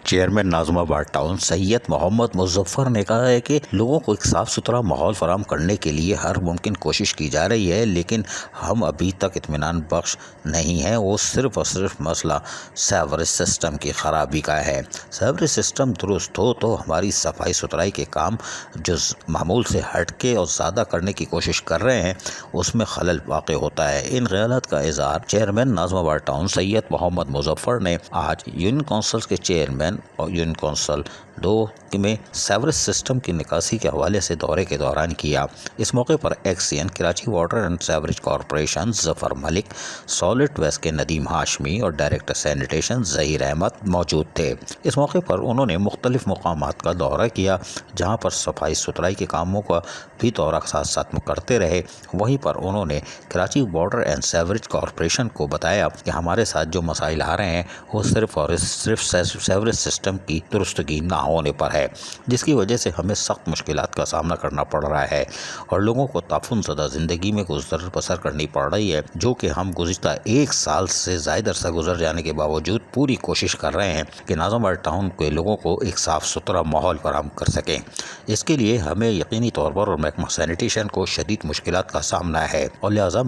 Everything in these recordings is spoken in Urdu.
چیئرمین ناظم آباد ٹاؤن سید محمد مظفر نے کہا ہے کہ لوگوں کو ایک صاف ستھرا ماحول فراہم کرنے کے لیے ہر ممکن کوشش کی جا رہی ہے، لیکن ہم ابھی تک اطمینان بخش نہیں ہیں۔ وہ صرف اور صرف مسئلہ سیوریج سسٹم کی خرابی کا ہے۔ سیوریج سسٹم درست ہو تو ہماری صفائی ستھرائی کے کام جو معمول سے ہٹ کے اور زیادہ کرنے کی کوشش کر رہے ہیں اس میں خلل واقع ہوتا ہے۔ ان خیالات کا اظہار چیئرمین ناظم آباد ٹاؤن سید محمد مظفر نے آج یونین کونسل کے چیئرمین اور یونین کونسل 2 میں سیوریج سسٹم کی نکاسی کے حوالے سے دورے کے دوران کیا۔ اس موقع پر XEN Karachi water and sewerage corporation Zafar Malik, solid waste کے ندیم ہاشمی اور ڈائریکٹر سینیٹیشن ظہیر احمد موجود تھے۔ اس موقع پر انہوں نے مختلف مقامات کا دورہ کیا جہاں پر صفائی ستھرائی کے کاموں کا بھی دورہ ساتھ ساتھ کرتے رہے۔ وہیں پر انہوں نے Karachi water and sewerage corporation کو بتایا کہ ہمارے ساتھ جو مسائل آ رہے ہیں وہ صرف اور صرف سیوریج سسٹم کی درستگی نہ ہونے پر ہے، جس کی وجہ سے ہمیں سخت مشکلات کا سامنا کرنا پڑ رہا ہے اور لوگوں کو تعفن زدہ زندگی میں گزر بسر کرنی پڑ رہی ہے، جو کہ ہم گزشتہ 1 سال سے زائد عرصہ گزر جانے کے باوجود پوری کوشش کر رہے ہیں کہ ناظم آباد ٹاؤن کے لوگوں کو ایک صاف ستھرا ماحول فراہم کر سکیں۔ اس کے لیے ہمیں یقینی طور پر اور محکمہ سینیٹیشن کو شدید مشکلات کا سامنا ہے اور لہٰذا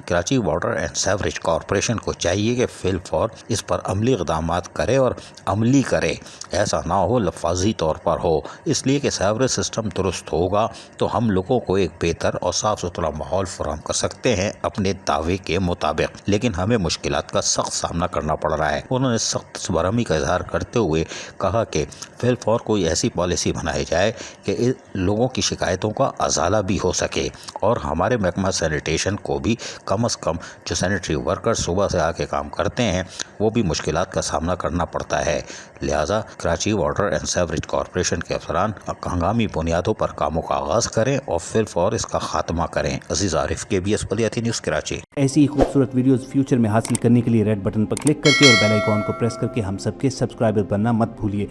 Karachi water and sewerage corporation کو چاہیے کہ فی الفور اس پر عملی اقدامات کرے اور عملی کرے، ایسا نہ ہو لفاظی طور پر ہو، اس لیے کہ سیوریج سسٹم درست ہوگا تو ہم لوگوں کو ایک بہتر اور صاف ستھرا ماحول فراہم کر سکتے ہیں اپنے دعوے کے مطابق، لیکن ہمیں مشکلات کا سخت سامنا کرنا پڑ رہا ہے۔ انہوں نے سخت برہمی کا اظہار کرتے ہوئے کہا کہ فی الفور کوئی ایسی پالیسی بنائی جائے کہ لوگوں کی شکایتوں کا ازالہ بھی ہو سکے اور ہمارے محکمہ سینیٹیشن کو بھی کم از کم جو سینیٹری ورکر صبح سے آ کے کام کرتے ہیں وہ بھی مشکلات کا سامنا کرنا پڑتا ہے۔ لہٰذا Karachi water and sewerage corporation کے افسران ہنگامی بنیادوں پر کاموں کا آغاز کریں اور فی الفور اس کا خاتمہ کریں۔ عزیز عارف، KBS بلدیاتی نیوز کراچی۔ ایسی ہی خوبصورت ویڈیوز فیوچر میں حاصل کرنے کے لیے ریڈ بٹن پر کلک کر کے اور بیل آئیکن کو پریس کر کے ہم سب کے سبسکرائبر بننا مت بھولیے۔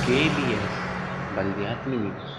KBS بلدیاتی نیوز۔